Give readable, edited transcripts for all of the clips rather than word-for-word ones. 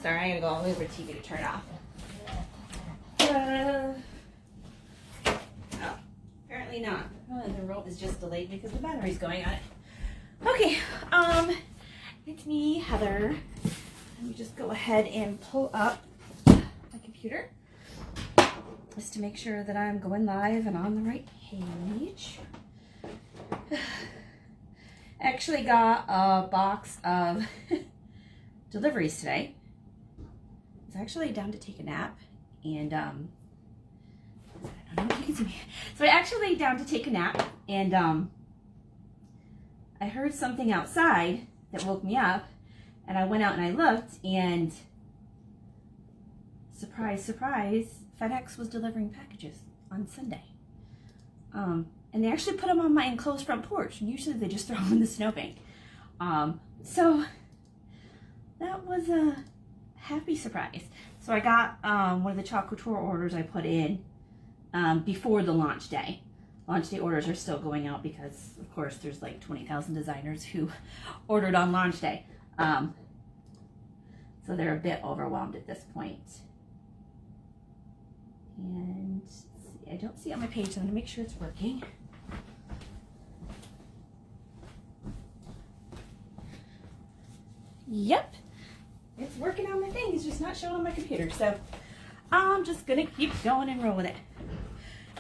Sorry, I gotta go all the way over to TV to turn it off. Oh, apparently not. Oh, the remote is just delayed because the battery's going on it. Okay, it's me, Heather. Let me just go ahead and pull up my computer just to make sure that I'm going live and on the right page. I actually got a box of deliveries today. I was actually down to take a nap, and I don't know if you can see me. So I actually laid down to take a nap, and I heard something outside that woke me up, and I went out and I looked, and surprise, surprise, FedEx was delivering packages on Sunday. And they actually put them on my enclosed front porch, and usually they just throw them in the snowbank. So that was a happy surprise. So I got one of the Couture orders I put in before the launch day. Launch day orders are still going out because, of course, there's like 20,000 designers who ordered on launch day. So they're a bit overwhelmed at this point. And let's see, I don't see it on my page, so I'm going to make sure it's working. Yep, it's working on my thing. It's just not showing on my computer. So I'm just going to keep going and roll with it.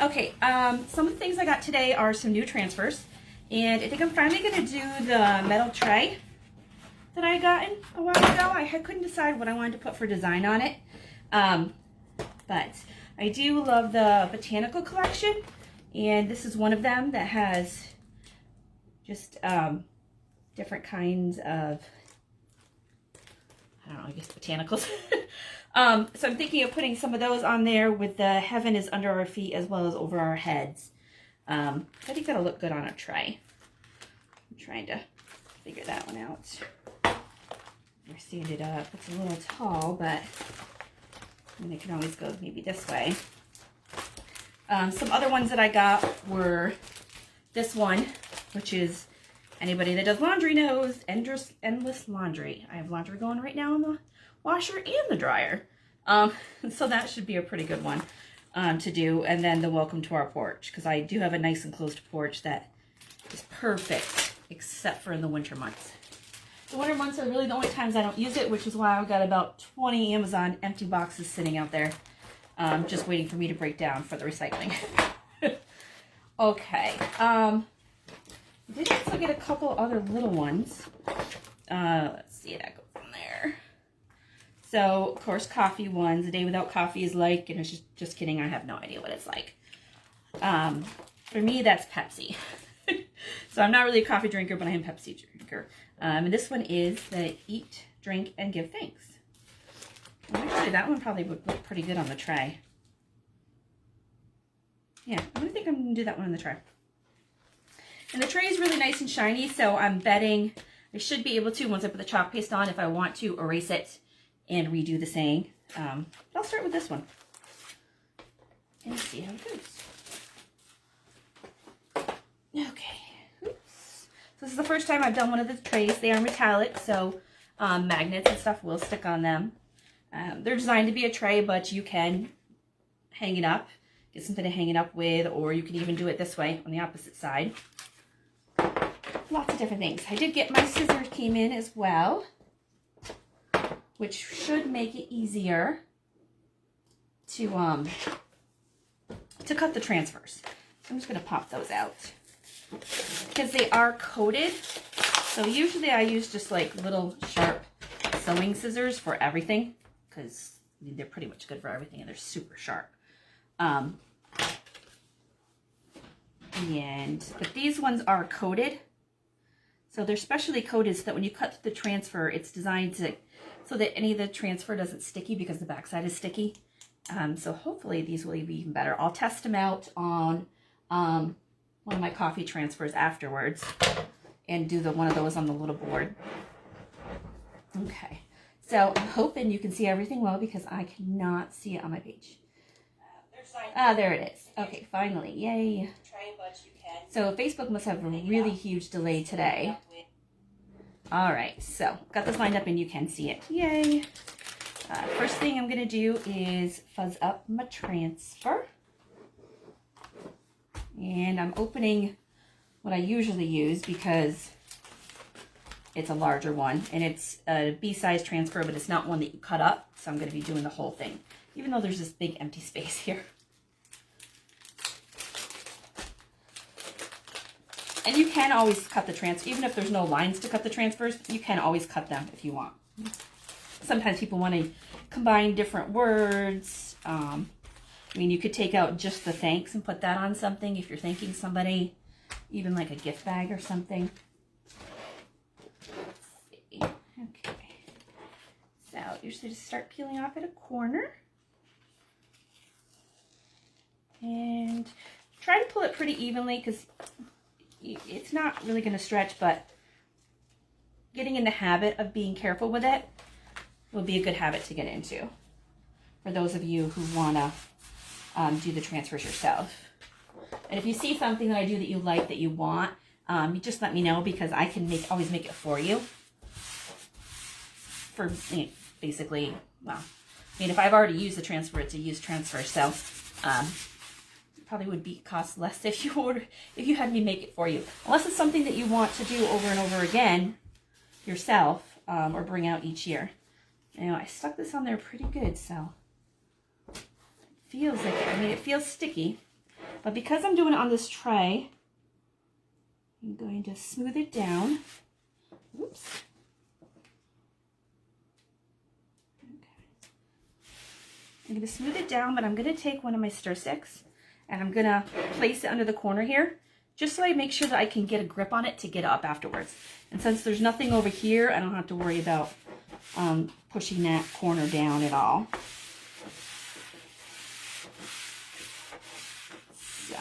Okay, some of the things I got today are some new transfers. And I think I'm finally going to do the metal tray that I got a while ago. I couldn't decide what I wanted to put for design on it. But I do love the botanical collection. And this is one of them that has just different kinds of, I don't know, I guess botanicals. So I'm thinking of putting some of those on there with the heaven is under our feet as well as over our heads. I think that'll look good on a tray. I'm trying to figure that one out. I stand it up. It's a little tall, but I mean, it can always go maybe this way. Some other ones that I got were this one, which is, anybody that does laundry knows, endless laundry. I have laundry going right now in the washer and the dryer. So that should be a pretty good one to do. And then the welcome to our porch, because I do have a nice enclosed porch that is perfect, except for in the winter months. The winter months are really the only times I don't use it, which is why I've got about 20 Amazon empty boxes sitting out there, just waiting for me to break down for the recycling. Okay. I did also get a couple other little ones. Let's see, that goes in there. So, of course, coffee ones. A day without coffee is like, and it's just kidding, I have no idea what it's like. For me, that's Pepsi. So I'm not really a coffee drinker, but I am a Pepsi drinker. And this one is the Eat, Drink, and Give Thanks. Actually, that one probably would look pretty good on the tray. Yeah, I think I'm going to do that one on the tray. And the tray is really nice and shiny, so I'm betting I should be able to, once I put the chalk paste on, if I want to erase it and redo the saying. But I'll start with this one and see how it goes. Okay. Oops. So this is the first time I've done one of the trays. They are metallic, so magnets and stuff will stick on them. They're designed to be a tray, but you can hang it up, get something to hang it up with, or you can even do it this way on the opposite side. Lots of different things. I did get my scissors came in as well, which should make it easier to cut the transfers. So I'm just going to pop those out because they are coated. So usually I use just like little sharp sewing scissors for everything because I mean, they're pretty much good for everything and they're super sharp. But these ones are coated. So they're specially coated so that when you cut the transfer, it's designed so that any of the transfer doesn't sticky because the backside is sticky. So hopefully these will be even better. I'll test them out on one of my coffee transfers afterwards and do one of those on the little board. Okay, so I'm hoping you can see everything well because I cannot see it on my page. There it is. Okay, finally, yay. So Facebook must have a really huge delay today. All right, so got this lined up and you can see it. Yay. First thing I'm going to do is fuzz up my transfer. And I'm opening what I usually use because it's a larger one. And it's a B-size transfer, but it's not one that you cut up. So I'm going to be doing the whole thing, even though there's this big empty space here. And you can always cut the transfer, even if there's no lines to cut the transfers, you can always cut them if you want. Sometimes people want to combine different words. I mean, you could take out just the thanks and put that on something if you're thanking somebody, even like a gift bag or something. Let's see. Okay. So usually just start peeling off at a corner. And try to pull it pretty evenly because it's not really going to stretch, but getting in the habit of being careful with it will be a good habit to get into for those of you who want to do the transfers yourself. And if you see something that I do that you like, that you want, you just let me know because I can always make it for you. For basically, well, I mean, if I've already used the transfer, it's a used transfer, so probably would be cost less if you had me make it for you, unless it's something that you want to do over and over again yourself, or bring out each year. You know, I stuck this on there pretty good, so it feels like it. I mean, it feels sticky, but because I'm doing it on this tray, I'm going to smooth it down. Oops. Okay. I'm going to smooth it down, but I'm going to take one of my stir sticks and I'm going to place it under the corner here, just so I make sure that I can get a grip on it to get up afterwards. And since there's nothing over here, I don't have to worry about pushing that corner down at all. So,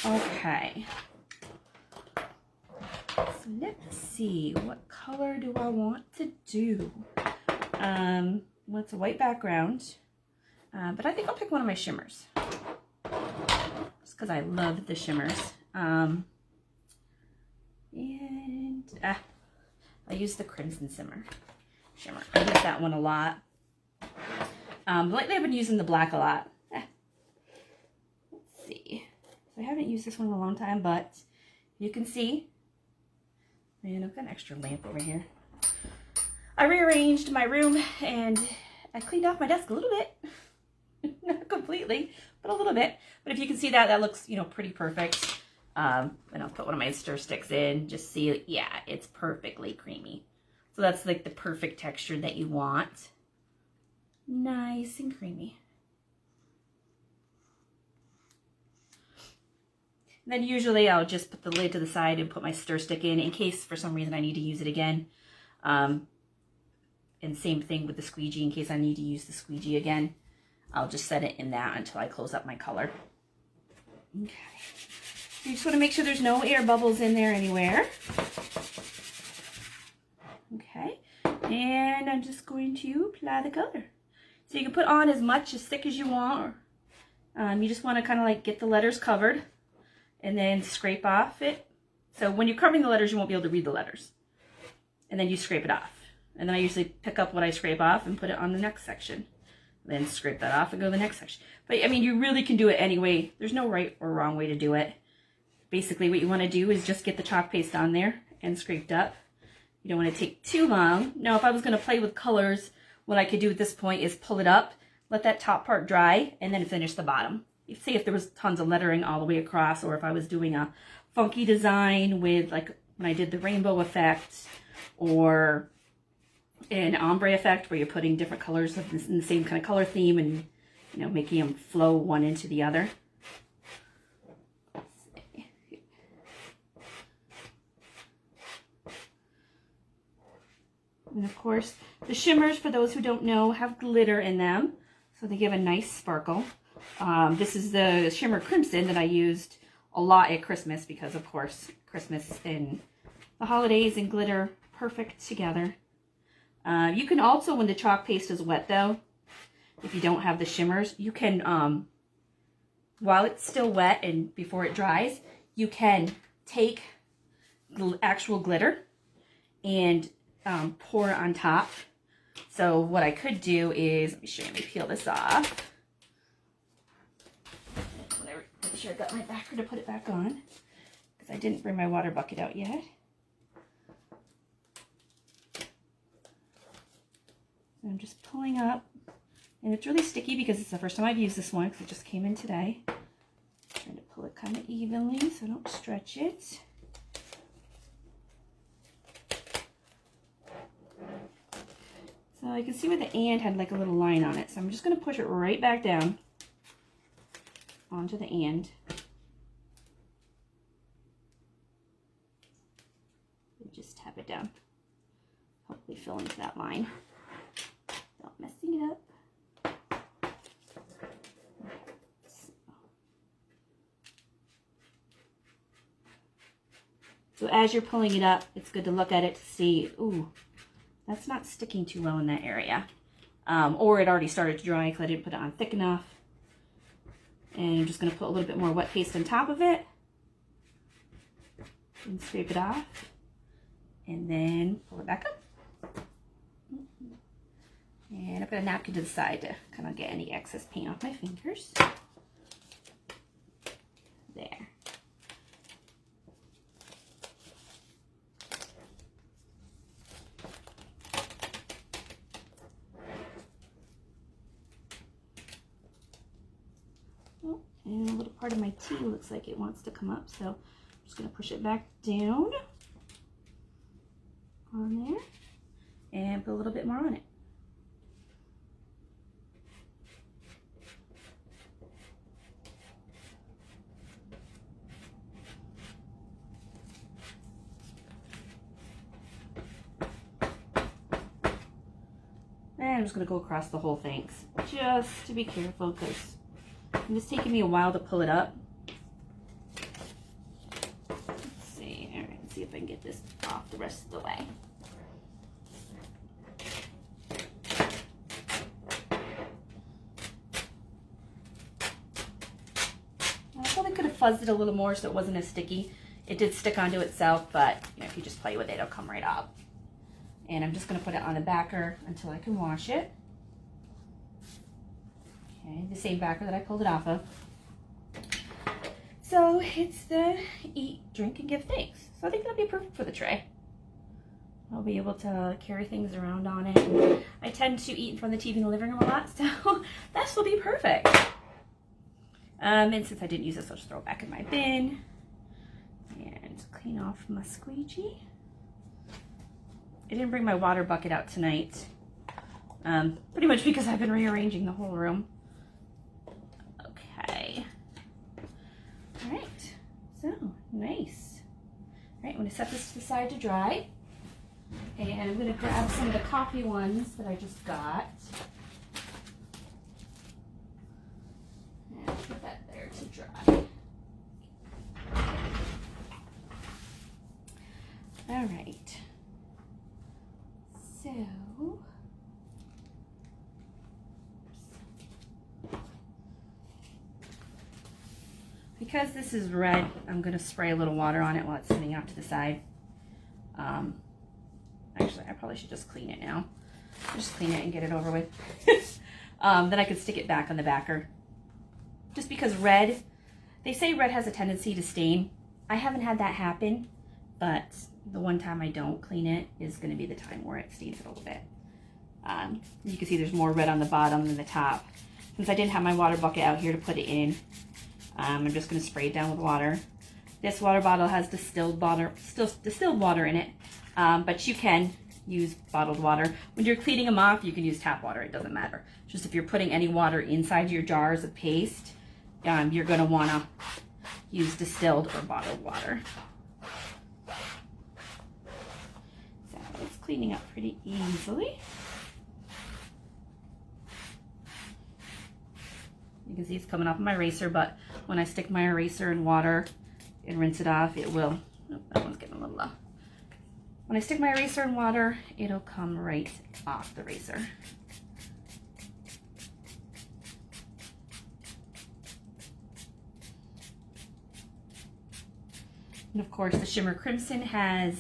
okay. So let's see, what color do I want to do? Well, it's a white background, but I think I'll pick one of my shimmers. Just because I love the shimmers. And I use the Crimson Shimmer. I use that one a lot. Lately I've been using the black a lot. Let's see. So I haven't used this one in a long time, but you can see, and I've got an extra lamp over here. I rearranged my room and I cleaned off my desk a little bit. Not completely, but a little bit. But if you can see that, that looks, you know, pretty perfect. And I'll put one of my stir sticks in, just see, yeah, it's perfectly creamy. So that's like the perfect texture that you want. Nice and creamy. And then usually I'll just put the lid to the side and put my stir stick in case for some reason I need to use it again. And same thing with the squeegee, in case I need to use the squeegee again. I'll just set it in that until I close up my color. Okay. You just want to make sure there's no air bubbles in there anywhere. Okay. And I'm just going to apply the color. So you can put on as thick as you want. You just want to kind of like get the letters covered and then scrape off it. So when you're covering the letters, you won't be able to read the letters. And then you scrape it off. And then I usually pick up what I scrape off and put it on the next section. Then scrape that off and go to the next section. But I mean, you really can do it anyway. There's no right or wrong way to do it. Basically, what you want to do is just get the chalk paste on there and scraped up. You don't want to take too long. Now, if I was going to play with colors, what I could do at this point is pull it up, let that top part dry, and then finish the bottom. Say if there was tons of lettering all the way across, or if I was doing a funky design with, like when I did the rainbow effect, or an ombre effect where you're putting different colors in the same kind of color theme and, you know, making them flow one into the other. And of course, the shimmers, for those who don't know, have glitter in them, so they give a nice sparkle. This is the Shimmer Crimson that I used a lot at Christmas because, of course, Christmas and the holidays and glitter perfect together. You can also, when the chalk paste is wet though, if you don't have the shimmers, you can, while it's still wet and before it dries, you can take actual glitter and pour it on top So what I could do is, let me show you, let me peel this off. Make sure I got my backer to put it back on, because I didn't bring my water bucket out yet. So I'm just pulling up, and it's really sticky because it's the first time I've used this one, because it just came in today. Trying to pull it kind of evenly so I don't stretch it. So I can see where the and had like a little line on it. So I'm just going to push it right back down onto the and. And just tap it down. Hopefully fill into that line. Not messing it up. So as you're pulling it up, it's good to look at it to see, ooh, that's not sticking too well in that area. Or it already started to dry because I didn't put it on thick enough. And I'm just going to put a little bit more wet paste on top of it. And scrape it off. And then pull it back up. And I put a napkin to the side to kind of get any excess paint off my fingers. There. And a little part of my tea looks like it wants to come up, so I'm just going to push it back down on there and put a little bit more on it. And I'm just going to go across the whole thing, just to be careful, because it's taking me a while to pull it up. Let's see. All right, let's see if I can get this off the rest of the way. I probably could have fuzzed it a little more so it wasn't as sticky. It did stick onto itself, but you know, if you just play with it, it'll come right off. And I'm just going to put it on the backer until I can wash it. Okay, the same backer that I pulled it off of. So it's the eat, drink, and give thanks. So I think that'll be perfect for the tray. I'll be able to carry things around on it. I tend to eat in front of the TV in the living room a lot, so this will be perfect. And since I didn't use this, I'll just throw it back in my bin. And clean off my squeegee. I didn't bring my water bucket out tonight. Pretty much because I've been rearranging the whole room. Okay. All right. So, nice. All right, I'm going to set this to the side to dry. And I'm going to grab some of the coffee ones that I just got. And put that there to dry. All right. So, because this is red, I'm going to spray a little water on it while it's sitting out to the side. Actually, I probably should just clean it now. Just clean it and get it over with. Then I could stick it back on the backer. Just because red, they say red has a tendency to stain. I haven't had that happen, but the one time I don't clean it is going to be the time where it stains it a little bit. You can see there's more red on the bottom than the top. Since I didn't have my water bucket out here to put it in, I'm just going to spray it down with water. This water bottle has distilled water in it, but you can use bottled water. When you're cleaning them off, you can use tap water. It doesn't matter. Just if you're putting any water inside your jars of paste, you're going to want to use distilled or bottled water. So it's cleaning up pretty easily. You can see it's coming off my eraser, but when I stick my eraser in water and rinse it off, it will. Oh, that one's getting a little low. When I stick my eraser in water, it'll come right off the eraser. And of course, the Shimmer Crimson has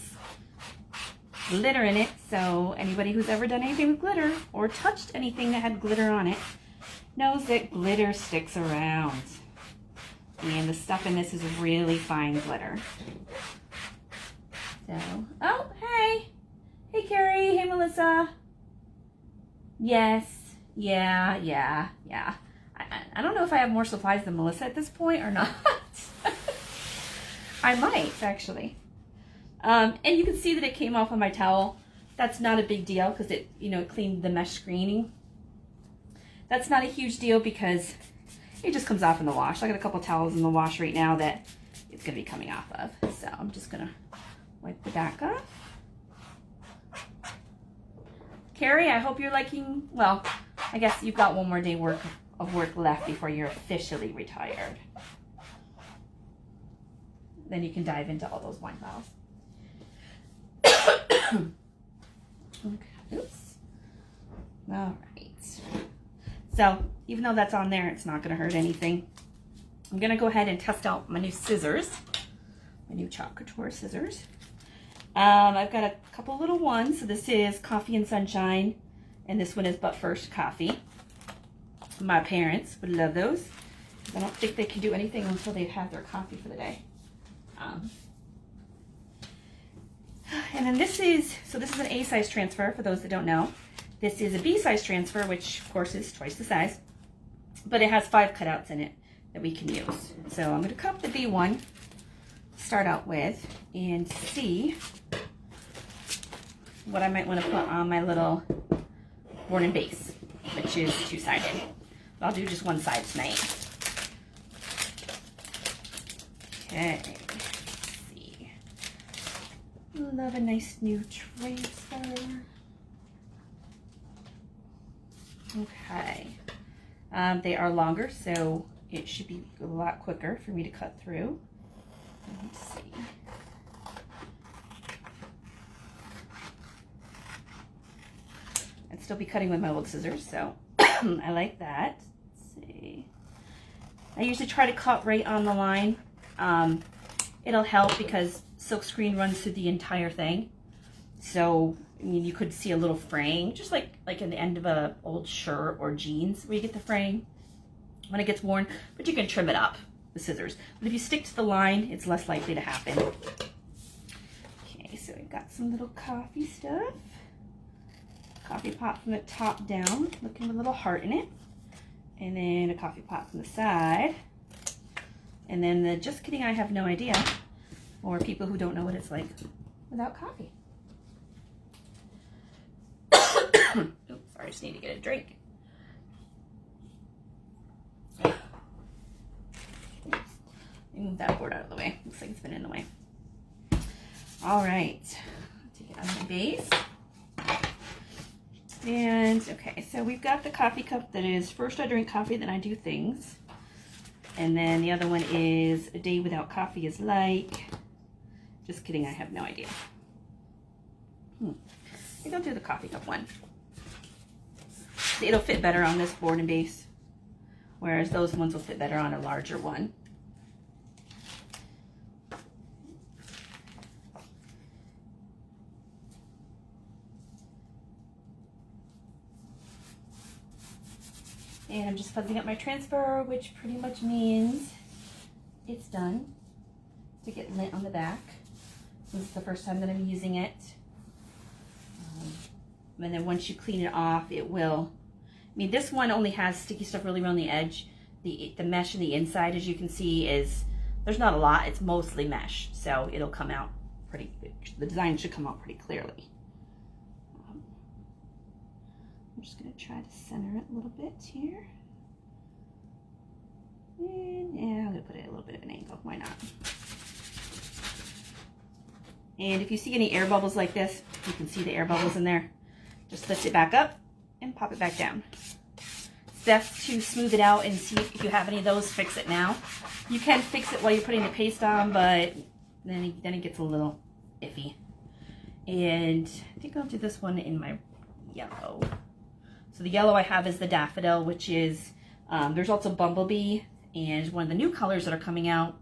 glitter in it. So anybody who's ever done anything with glitter or touched anything that had glitter on it knows that glitter sticks around. And the stuff in this is really fine glitter. So, oh, hey. Hey, Carrie. Hey, Melissa. Yes. Yeah. I don't know if I have more supplies than Melissa at this point or not. I might, actually. And you can see that it came off on my towel. That's not a big deal because it, it cleaned the mesh screening. That's not a huge deal because it just comes off in the wash. I got a couple towels in the wash right now that it's going to be coming off of. So I'm just going to wipe the back off. Carrie, I hope you're liking, well, I guess you've got one more day of work left before you're officially retired. Then you can dive into all those wine bottles. Okay, oops. All right. So even though that's on there, it's not going to hurt anything. I'm going to go ahead and test out my new scissors, my new Couture scissors. I've got a couple little ones. So this is Coffee and Sunshine, and this one is But First Coffee. My parents would love those. I don't think they can do anything until they've had their coffee for the day. And then this is an A size transfer for those that don't know. This is a B size transfer, which of course is twice the size, but it has 5 cutouts in it that we can use. So I'm going to cut up the B one to start out with and see what I might want to put on my little board and base, which is 2-sided. I'll do just one side tonight. Okay. Love a nice new tracer. Okay. They are longer, so it should be a lot quicker for me to cut through. Let's see. I'd still be cutting with my old scissors, so I like that. Let's see. I usually try to cut right on the line. It'll help because silkscreen runs through the entire thing. So, I mean, you could see a little fraying, just like in the end of a old shirt or jeans where you get the fraying when it gets worn, but you can trim it up with scissors. But if you stick to the line, it's less likely to happen. Okay, so we've got some little coffee stuff. Coffee pot from the top down, looking with a little heart in it. And then a coffee pot from the side. And then the just kidding, I have no idea, or people who don't know what it's like without coffee. Oops, sorry, I just need to get a drink. Move that board out of the way. Looks like it's been in the way. All right, take it out of my base. And okay, so we've got the coffee cup that is first I drink coffee, then I do things. And then the other one is a day without coffee is like, just kidding, I have no idea. I think I'll do the coffee cup one. It'll fit better on this board and base, whereas those ones will fit better on a larger one. And I'm just fuzzing up my transfer, which pretty much means it's done to get lint on the back. This is the first time that I'm using it. And then once you clean it off, it will, I mean, this one only has sticky stuff really around the edge. The mesh on the inside, as you can see, there's not a lot. It's mostly mesh, so it'll come out pretty, the design should come out pretty clearly. I'm just going to try to center it a little bit here. And yeah, I'm going to put it at a little bit of an angle. Why not? And if you see any air bubbles like this, you can see the air bubbles in there. Just lift it back up and pop it back down. It's best to smooth it out and see if you have any of those, fix it now. You can fix it while you're putting the paste on, but then it gets a little iffy. And I think I'll do this one in my yellow. So the yellow I have is the daffodil, which is, there's also bumblebee, and one of the new colors that are coming out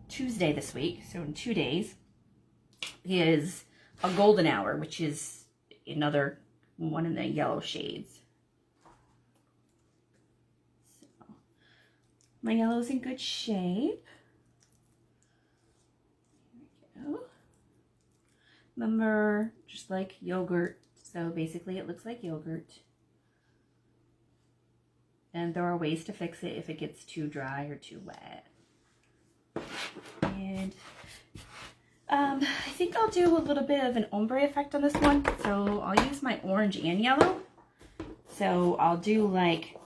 Tuesday this week, so in 2 days, is a golden hour, which is another one in the yellow shades. So my yellow is in good shape. Here we go. Remember, just like yogurt, so basically it looks like yogurt. And there are ways to fix it if it gets too dry or too wet. And I think I'll do a little bit of an ombre effect on this one. So I'll use my orange and yellow. So I'll do like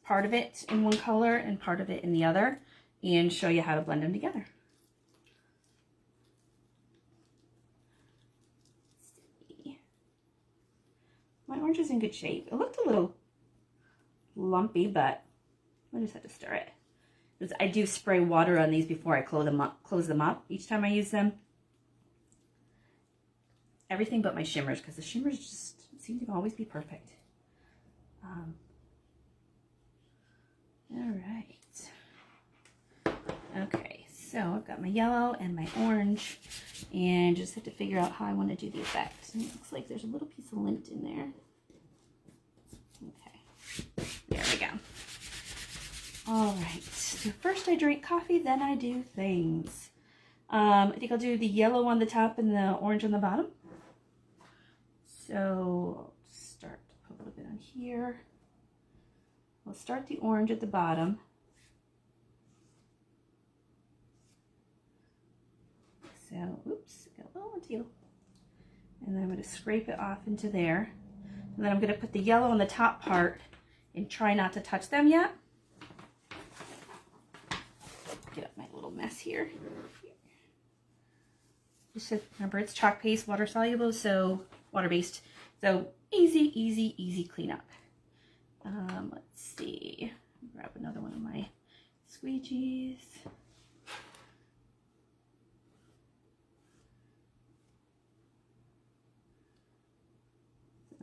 part of it in one color and part of it in the other and show you how to blend them together. Let's see. My orange is in good shape. It looked a little lumpy, but I just have to stir it. Because I do spray water on these before I close them up each time I use them. Everything but my shimmers, because the shimmers just seem to always be perfect. All right. Okay, so I've got my yellow and my orange, and just have to figure out how I want to do the effect. And it looks like there's a little piece of lint in there. Okay, there we go. All right, so first I drink coffee, then I do things. I think I'll do the yellow on the top and the orange on the bottom. So I'll start to put a little bit on here. We'll start the orange at the bottom. So, oops, got a little teal. And then I'm going to scrape it off into there. And then I'm going to put the yellow on the top part and try not to touch them yet. Get up my little mess here. Just remember, it's chalk paste, water soluble, so water-based. So easy cleanup. Let's see. Grab another one of my squeegees.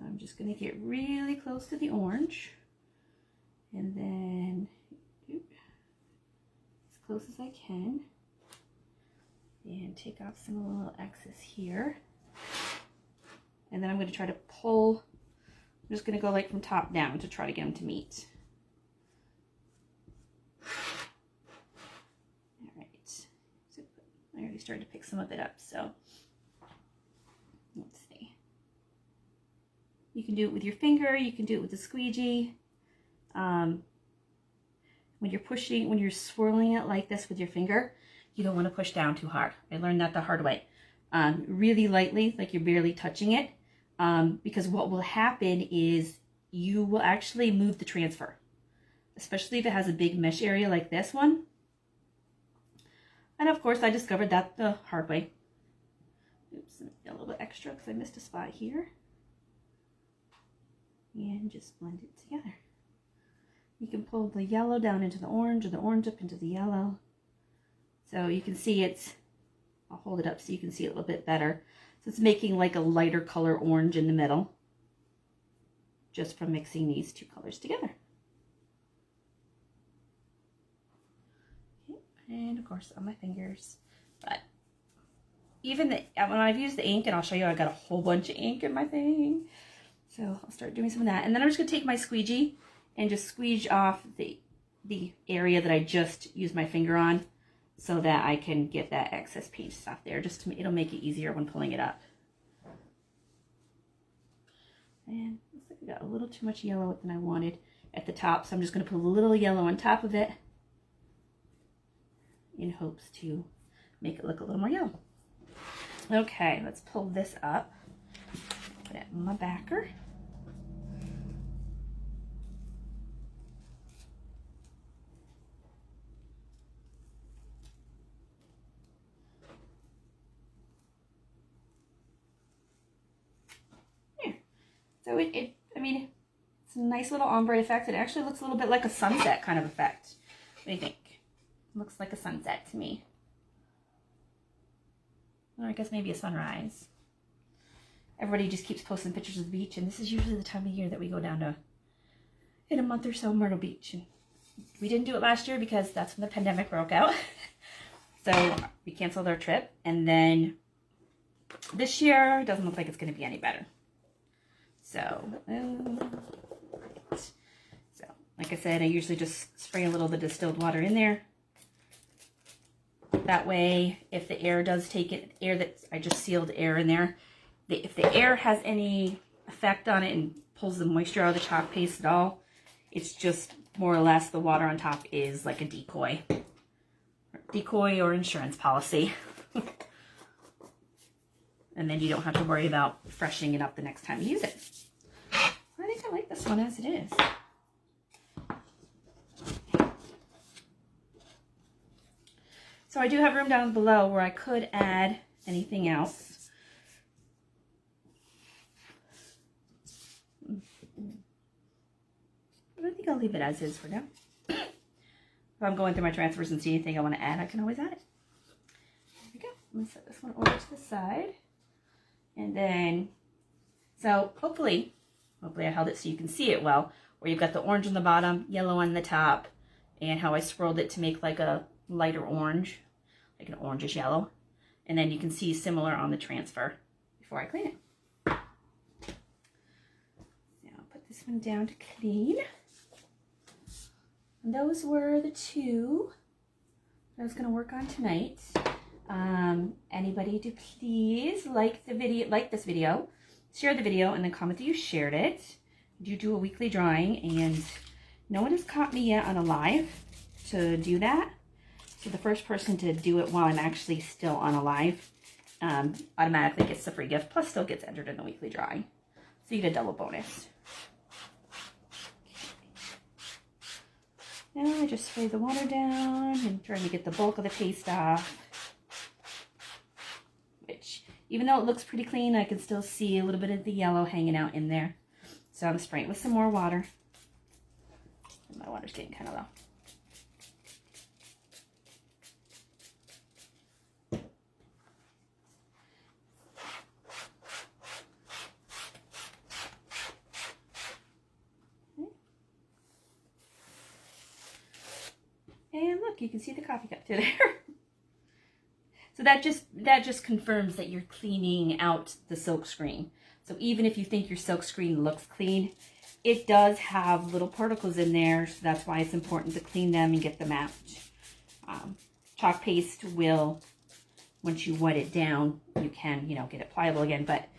I'm just going to get really close to the orange, and then as close as I can, and take off some of the little excess here. And then I'm going to try to pull. I'm just going to go like from top down to try to get them to meet. All right. So I already started to pick some of it up, so let's see. You can do it with your finger. You can do it with a squeegee. When you're pushing, when you're swirling it like this with your finger, you don't want to push down too hard. I learned that the hard way. Really lightly, like you're barely touching it. Because what will happen is you will actually move the transfer, especially if it has a big mesh area like this one. And of course, I discovered that the hard way. Oops, a little bit extra because I missed a spot here. And just blend it together. You can pull the yellow down into the orange or the orange up into the yellow. So you can see it's, I'll hold it up so you can see it a little bit better. So it's making like a lighter color orange in the middle, just from mixing these two colors together. Okay. And of course on my fingers, but even when I've used the ink, and I'll show you, I got a whole bunch of ink in my thing. So I'll start doing some of that. And then I'm just gonna take my squeegee and just squeeze off the area that I just used my finger on, so that I can get that excess paint stuff there. Just to, it'll make it easier when pulling it up. And looks like I got a little too much yellow than I wanted at the top, so I'm just going to put a little yellow on top of it in hopes to make it look a little more yellow. Okay, let's pull this up. Put it in my backer. So I mean, it's a nice little ombre effect. It actually looks a little bit like a sunset kind of effect. What do you think? It looks like a sunset to me. Or I guess maybe a sunrise. Everybody just keeps posting pictures of the beach, and this is usually the time of year that we go down to, in a month or so, Myrtle Beach. And we didn't do it last year because that's when the pandemic broke out. So we canceled our trip, and then this year, it doesn't look like it's going to be any better. So, like I said, I usually just spray a little bit of distilled water in there. That way, if the air does take it, I just sealed air in there. If the air has any effect on it and pulls the moisture out of the chalk paste at all, it's just more or less the water on top is like a decoy. Decoy or insurance policy. And then you don't have to worry about freshening it up the next time you use it. I think I like this one as it is. So I do have room down below where I could add anything else. But I think I'll leave it as is for now. If I'm going through my transfers and see anything I want to add, I can always add it. There we go. I'm going to set this one over to the side. And then, so hopefully I held it so you can see it well, where you've got the orange on the bottom, yellow on the top, and how I swirled it to make like a lighter orange, like an orangish yellow. And then you can see similar on the transfer before I clean it. Now I'll put this one down to clean. And those were the two that I was going to work on tonight. Anybody to please like this video, share the video, and then comment that you shared it. I do a weekly drawing, and no one has caught me yet on a live to do that. So the first person to do it while I'm actually still on a live automatically gets the free gift, plus still gets entered in the weekly drawing. So you get a double bonus. Now I just spray the water down and trying to get the bulk of the paste off. Which, even though it looks pretty clean, I can still see a little bit of the yellow hanging out in there. So I'm spraying with some more water. And my water's getting kind of low. And look, you can see the coffee cup through there. So that just confirms that you're cleaning out the silk screen. So even if you think your silk screen looks clean, it does have little particles in there. So that's why it's important to clean them and get them out. Chalk paste will, once you wet it down, you can, get it pliable again. But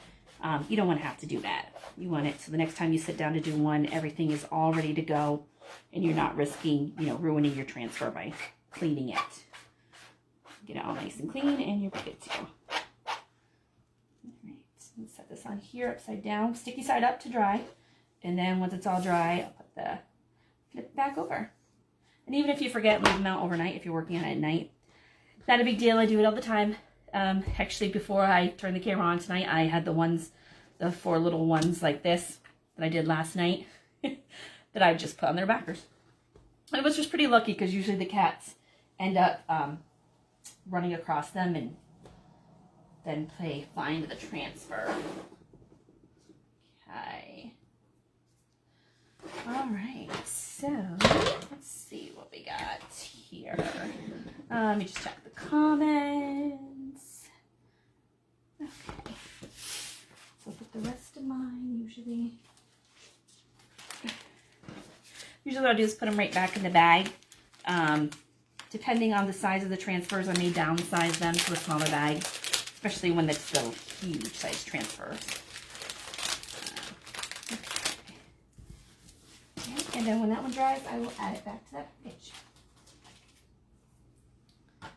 you don't want to have to do that. You want it so the next time you sit down to do one, everything is all ready to go, and you're not risking, ruining your transfer by cleaning it. Get it all nice and clean, and you're good to go. All right, let's set this on here upside down, sticky side up to dry, and then once it's all dry, I'll put the flip back over. And even if you forget, leave them out overnight if you're working on it at night. Not a big deal. I do it all the time. Actually, before I turned the camera on tonight, I had the 4 little ones like this that I did last night that I just put on their backers. And it was just pretty lucky because usually the cats end up running across them and then find the transfer. Okay. All right, so let's see what we got here. Let me just check the comments. Okay. So I'll put the rest of mine Usually what I'll do is put them right back in the bag. Depending on the size of the transfers, I may downsize them to a smaller bag, especially when it's still huge size transfers. Okay. And then when that one dries, I will add it back to that package. Okay.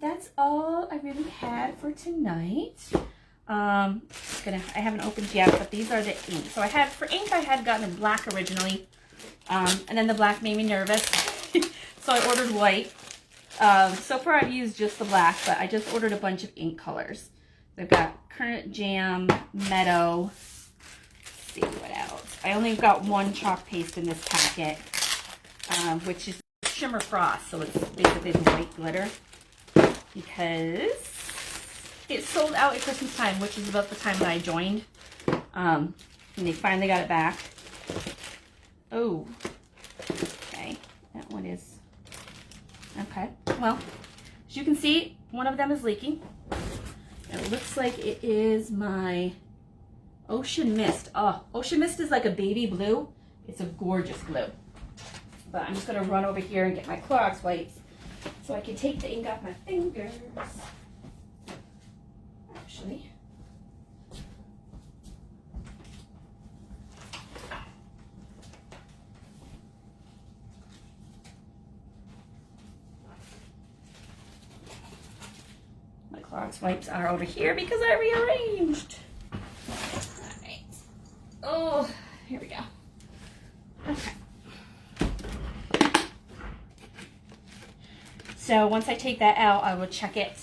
That's all I really had for tonight. I haven't opened yet, but these are the ink. So for ink, I had gotten in black originally. And then the black made me nervous, so I ordered white. So far I've used just the black, but I just ordered a bunch of ink colors. I've got Current Jam, Meadow, let's see what else. I only got one chalk paste in this packet, which is Shimmer Frost, so it's basically the white glitter, because it sold out at Christmas time, which is about the time that I joined, and they finally got it back. Oh, okay, that one is, okay, well, As you can see, one of them is leaking. It looks like it is my Ocean Mist. Oh, Ocean Mist is like a baby blue. It's a gorgeous blue. But I'm just gonna run over here and get my Clorox wipes so I can take the ink off my fingers. Actually. My Clorox wipes are over here because I rearranged. Alright. Oh, here we go. Okay. So once I take that out, I will check it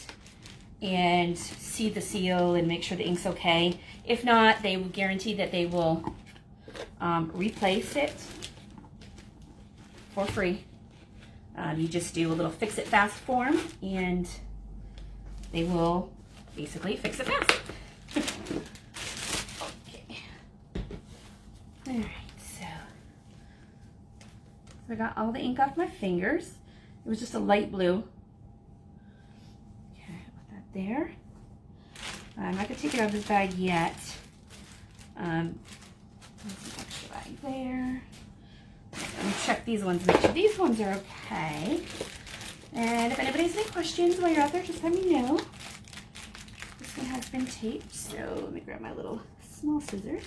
and see the seal and make sure the ink's okay. If not, they will guarantee that they will replace it for free. You just do a little fix it fast form and they will basically fix it fast. Okay. All right, so I got all the ink off my fingers. It was just a light blue. Okay, put that there. I'm not gonna take it out of this bag yet. There's an extra bag there. Let me check these ones, make sure these ones are okay. And if anybody has any questions while you're out there, just let me know. This one has been taped, so let me grab my little small scissors.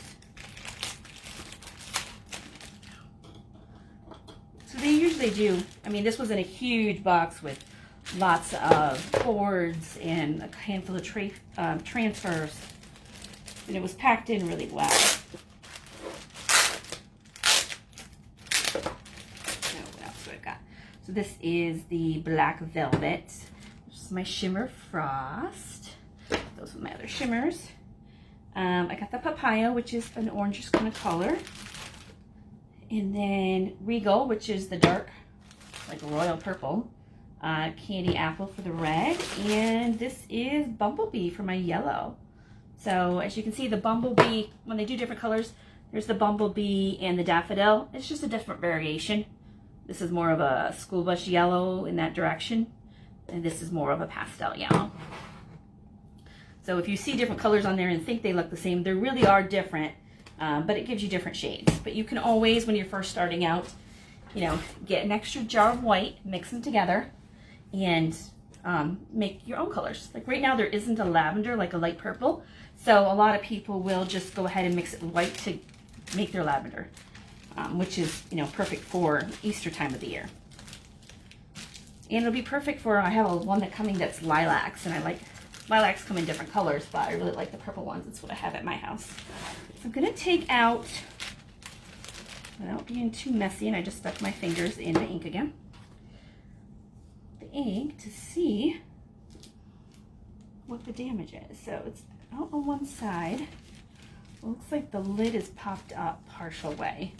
So they usually do, I mean, this was in a huge box with lots of boards and a handful of transfers, and it was packed in really well. Now, what else do I got? So this is the Black Velvet. This is my Shimmer Frost. Those are my other shimmers. I got the Papaya, which is an orangish kind of color. And then Regal, which is the dark, like royal purple. Candy Apple for the red. And this is Bumblebee for my yellow. So as you can see, the Bumblebee, when they do different colors, there's the Bumblebee and the Daffodil. It's just a different variation. This is more of a school bus yellow in that direction. And this is more of a pastel yellow. So if you see different colors on there and think they look the same, they really are different. But it gives you different shades. But you can always, when you're first starting out, you know, get an extra jar of white, mix them together, and make your own colors. Like right now there isn't a lavender, like a light purple. So a lot of people will just go ahead and mix it with white to make their lavender, which is, you know, perfect for Easter time of the year. And it'll be perfect for, I have one that coming that's lilacs, and I like, lilacs come in different colors, but I really like the purple ones. That's what I have at my house. So I'm gonna take out, without being too messy, and I just stuck my fingers in the ink again, the ink to see what the damage is. So it's out on one side. It looks like the lid is popped up partial way.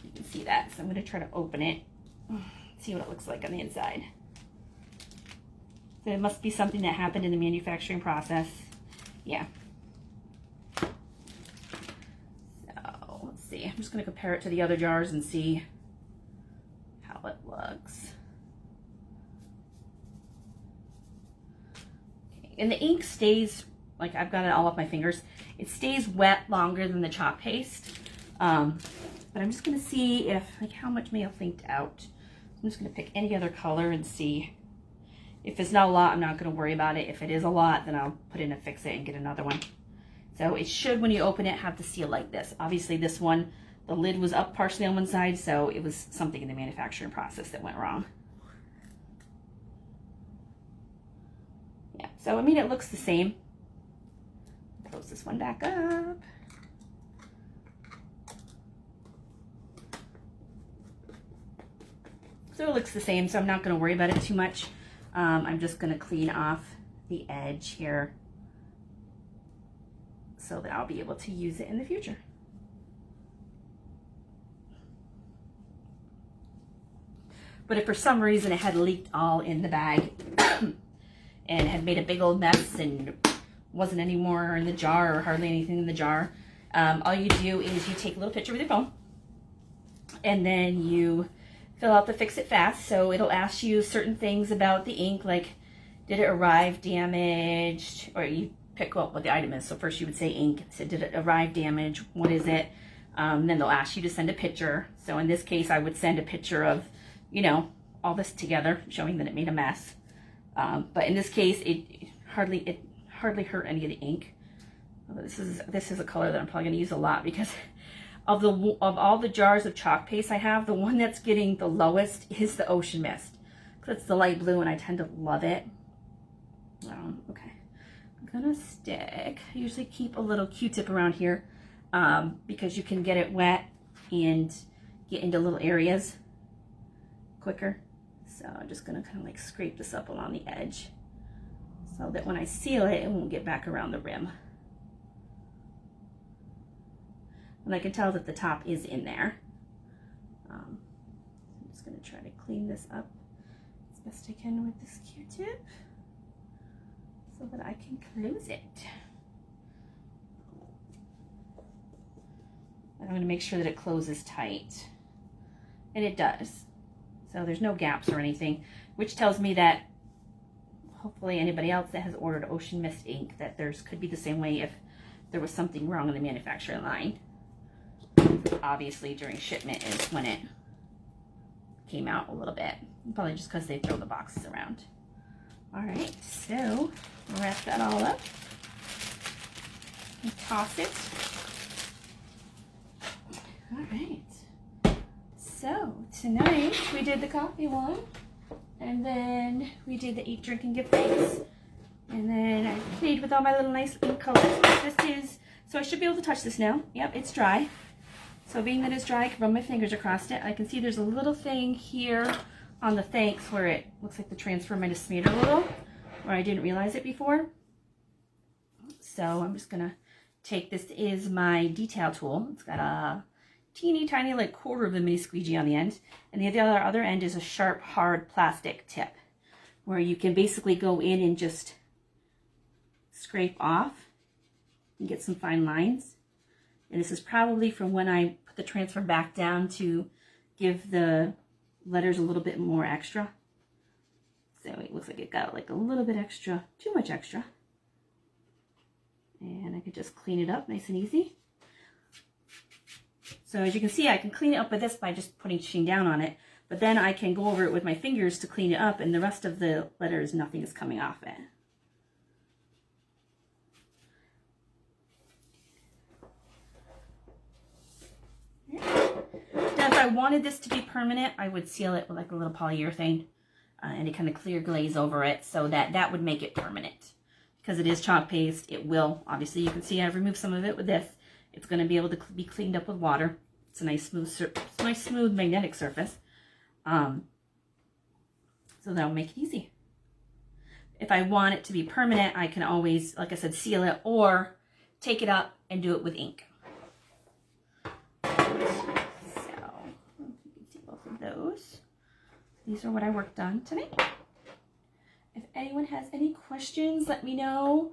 You can see that. So I'm gonna try to open it, see what it looks like on the inside. So it must be something that happened in the manufacturing process. Yeah. So let's see. I'm just going to compare it to the other jars and see how it looks. Okay. And the ink stays, like I've got it all up my fingers, it stays wet longer than the chalk paste. But I'm just going to see if, like, how much may have inked out. I'm just going to pick any other color and see. If it's not a lot, I'm not going to worry about it. If it is a lot, then I'll put in a fix it and get another one. So it should, when you open it, have the seal like this. Obviously this one, the lid was up partially on one side, so it was something in the manufacturing process that went wrong. Yeah, so I mean, it looks the same. Close this one back up. So it looks the same, so I'm not going to worry about it too much. I'm just going to clean off the edge here so that I'll be able to use it in the future. But if for some reason it had leaked all in the bag and had made a big old mess and wasn't any more in the jar or hardly anything in the jar, all you do is you take a little picture with your phone and then you fill out the fix it fast. So it'll ask you certain things about the ink, like Did it arrive damaged? Or you pick what the item is. So first you would say ink. So did it arrive damaged? What is it? Then they'll ask you to send a picture. So in this case, I would send a picture of, you know, all this together, showing that it made a mess. But in this case, it hardly hurt any of the ink. This is a color that I'm probably going to use a lot because of all the jars of chalk paste I have, the one that's getting the lowest is the Ocean Mist. Because it's the light blue and I tend to love it. Okay, I'm gonna stick. I usually keep a little Q-tip around here because you can get it wet and get into little areas quicker. So I'm just gonna kind of like scrape this up along the edge so that when I seal it, it won't get back around the rim. And I can tell that the top is in there. I'm just gonna try to clean this up as best I can with this Q-tip so that I can close it. And I'm gonna make sure that it closes tight. And it does. So there's no gaps or anything, which tells me that hopefully anybody else that has ordered Ocean Mist ink, that theirs could be the same way if there was something wrong in the manufacturing line. Obviously during shipment is when it came out a little bit, probably just because they throw the boxes around. All right, so wrap that all up and toss it. All right, so tonight we did the coffee one, and then we did the eat, drink, and give thanks, and then I played with all my little nice ink colors. This is, so I should be able to touch this now. Yep, it's dry. So being that it's dry, I can run my fingers across it. I can see there's a little thing here on the thanks where it looks like the transfer might have smeared a little, or I didn't realize it before. So I'm just gonna take, this is my detail tool. It's got a teeny tiny like quarter of a mini squeegee on the end, and the other end is a sharp hard plastic tip where you can basically go in and just scrape off and get some fine lines. And this is probably from when I put the transfer back down to give the letters a little bit more extra. So it looks like it got like a little bit extra, too much extra. And I could just clean it up nice and easy. So as you can see, I can clean it up with this by just putting sheen down on it. But then I can go over it with my fingers to clean it up, and the rest of the letters, nothing is coming off it. Now, if I wanted this to be permanent, I would seal it with like a little polyurethane and a kind of clear glaze over it, so that would make it permanent. Because it is chalk paste, it will, obviously you can see I've removed some of it with this. It's going to be able to be cleaned up with water. It's a nice smooth magnetic surface. So that'll make it easy. If I want it to be permanent, I can always, like I said, seal it or take it up and do it with ink. Those. These are what I worked on tonight. If anyone has any questions, let me know.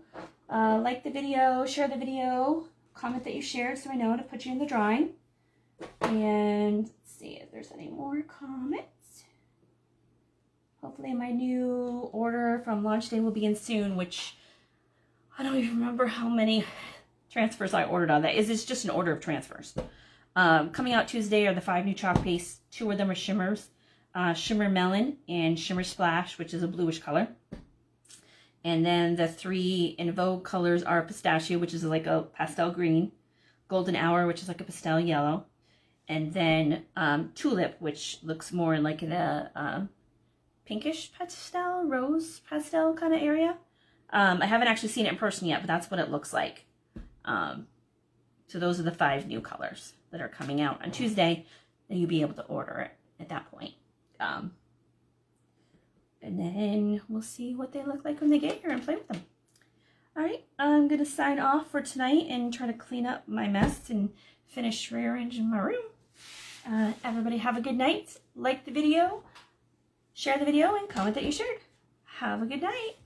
Like the video, share the video, comment that you shared so I know to put you in the drawing. And let's see if there's any more comments. Hopefully my new order from launch day will begin soon, which I don't even remember how many transfers I ordered on that. It's just an order of transfers. Coming out Tuesday are the 5 new chalk pastes. 2 of them are shimmers, Shimmer Melon and Shimmer Splash, which is a bluish color. And then the 3 in vogue colors are Pistachio, which is like a pastel green, Golden Hour, which is like a pastel yellow, and then Tulip, which looks more like in a pinkish pastel, rose pastel kind of area. I haven't actually seen it in person yet, but that's what it looks like. So those are the 5 new colors that are coming out on Tuesday, and you'll be able to order it at that point. And then we'll see what they look like when they get here and play with them. All right, I'm going to sign off for tonight and try to clean up my mess and finish rearranging my room. Everybody have a good night. Like the video, share the video, and comment that you shared. Have a good night.